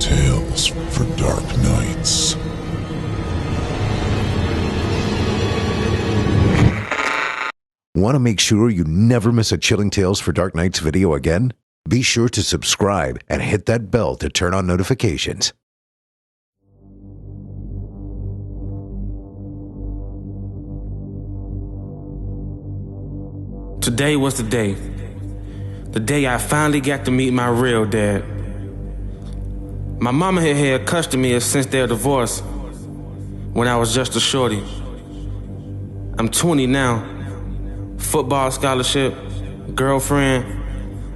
Tales for Dark Nights. Want to make sure you never miss a Chilling Tales for Dark Nights video again? Be sure to subscribe and hit that bell to turn on notifications. Today was the day. The day I finally got to meet my real dad. My mama had had custody since their divorce when I was just a shorty. I'm 20 now. Football scholarship, girlfriend.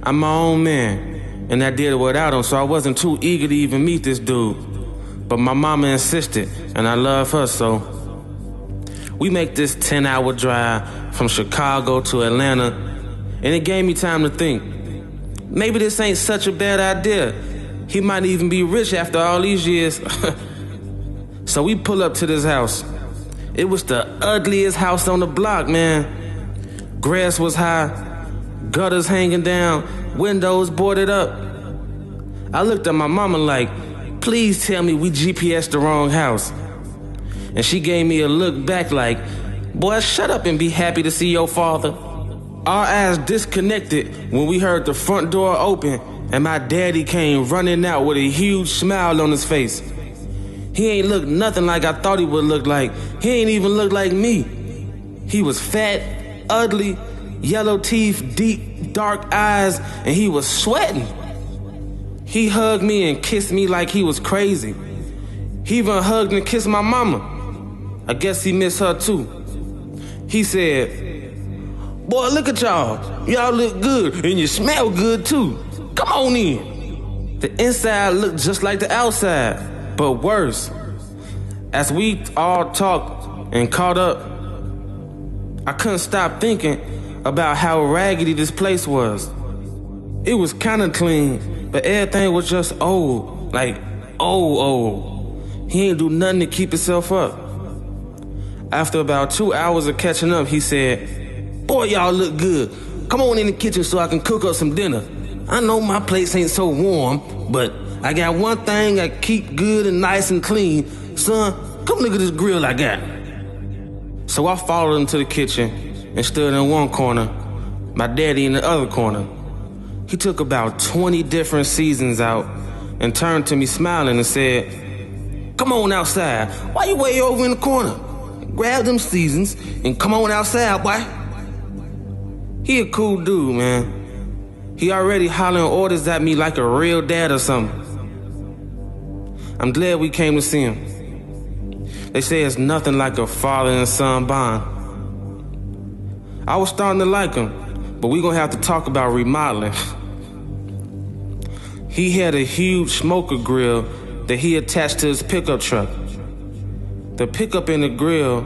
I'm my own man, and I did it without him, so I wasn't too eager to even meet this dude. But my mama insisted, and I love her, so we make this 10-hour drive from Chicago to Atlanta, and it gave me time to think. Maybe this ain't such a bad idea. He might even be rich after all these years. So we pull up to this house. It was the ugliest house on the block, man. Grass was high, gutters hanging down, windows boarded up. I looked at my mama like, please tell me we GPS'd the wrong house. And she gave me a look back like, boy, shut up and be happy to see your father. Our eyes disconnected when we heard the front door open and my daddy came running out with a huge smile on his face. He ain't look nothing like I thought he would look like. He ain't even look like me. He was fat, ugly, yellow teeth, deep, dark eyes, and he was sweating. He hugged me and kissed me like he was crazy. He even hugged and kissed my mama. I guess he missed her too. He said, boy, look at y'all. Y'all look good and you smell good too. Come on in. The inside looked just like the outside, but worse. As we all talked and caught up, I couldn't stop thinking about how raggedy this place was. It was kind of clean, but everything was just old, like old. He ain't do nothing to keep himself up. After about 2 hours of catching up, he said, boy, y'all look good. Come on in the kitchen so I can cook up some dinner. I know my place ain't so warm, but I got one thing I keep good and nice and clean. Son, come look at this grill I got. So I followed him to the kitchen and stood in one corner, my daddy in the other corner. He took about 20 different seasons out and turned to me smiling and said, come on outside. Why you way over in the corner? Grab them seasons and come on outside, boy. He a cool dude, man. He already hollering orders at me like a real dad or something. I'm glad we came to see him. They say it's nothing like a father and son bond. I was starting to like him, but we're gonna have to talk about remodeling. He had a huge smoker grill that he attached to his pickup truck. The pickup and the grill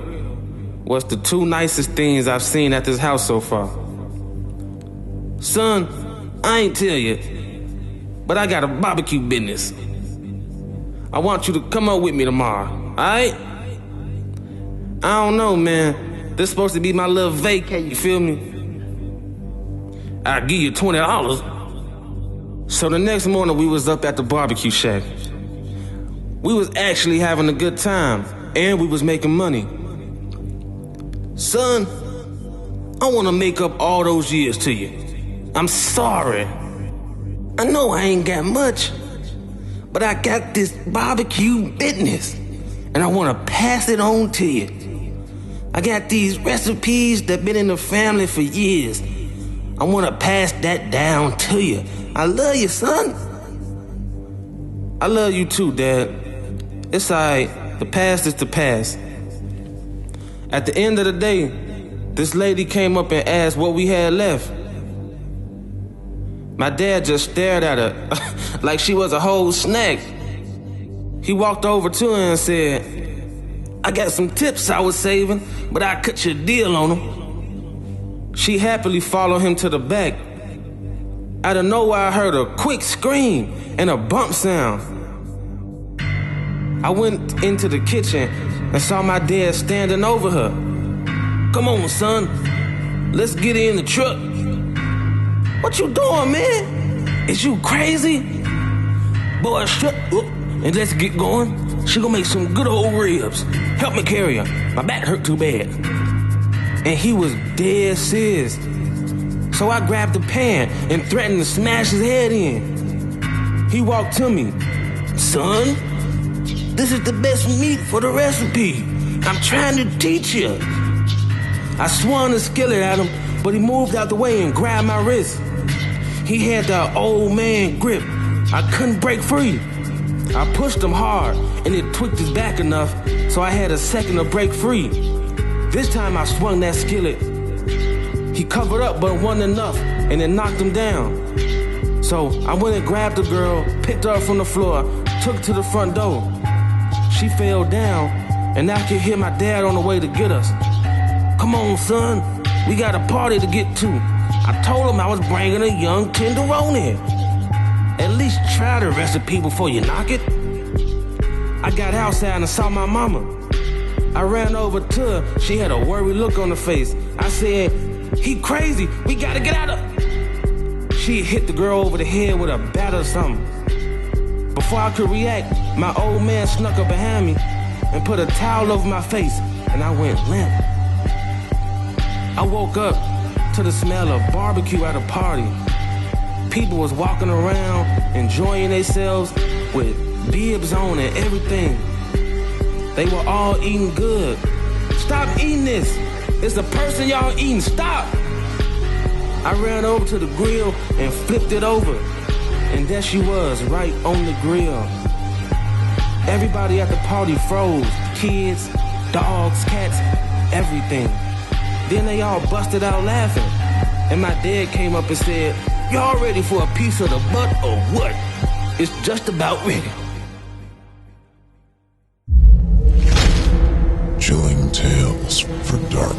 was the two nicest things I've seen at this house so far. Son, I ain't tell you, but I got a barbecue business. I want you to come up with me tomorrow, all right? I don't know, man. This supposed to be my little vacay, you feel me? I'll give you $20. So the next morning, we was up at the barbecue shack. We was actually having a good time, and we was making money. Son, I want to make up all those years to you. I'm sorry. I know I ain't got much, but I got this barbecue business, and I want to pass it on to you. I got these recipes that been in the family for years. I want to pass that down to you. I love you, son. I love you too, Dad. It's all right. The past is the past. At the end of the day, this lady came up and asked what we had left. My dad just stared at her like she was a whole snack. He walked over to her and said, I got some tips I was saving, but I cut your deal on them. She happily followed him to the back. Out of nowhere, I heard a quick scream and a bump sound. I went into the kitchen and saw my dad standing over her. Come on, son. Let's get in the truck. What you doing, man? Is you crazy? Boy, shut up and let's get going. She gonna make some good old ribs. Help me carry her. My back hurt too bad. And he was dead serious. So I grabbed the pan and threatened to smash his head in. He walked to me. Son, this is the best meat for the recipe. I'm trying to teach you. I swung the skillet at him, but he moved out the way and grabbed my wrist. He had the old man grip. I couldn't break free. I pushed him hard, and it tweaked his back enough so I had a second to break free. This time I swung that skillet. He covered up, but it wasn't enough, and it knocked him down. So I went and grabbed the girl, picked her up from the floor, took her to the front door. She fell down, and I could hear my dad on the way to get us. Come on, son, we got a party to get to. I told him I was bringing a young tenderoni. At least try the recipe before you knock it. I got outside and saw my mama. I ran over to her. She had a worried look on her face. I said, he crazy. We gotta get out of... She hit the girl over the head with a bat or something. Before I could react, my old man snuck up behind me and put a towel over my face, and I went limp. I woke up to the smell of barbecue at a party. People was walking around, enjoying themselves with bibs on and everything. They were all eating good. Stop eating this. It's the person y'all eating. Stop. I ran over to the grill and flipped it over. And there she was, right on the grill. Everybody at the party froze. Kids, dogs, cats, everything. Then they all busted out laughing. And my dad came up and said, y'all ready for a piece of the butt or what? It's just about ready. Chilling tales for dark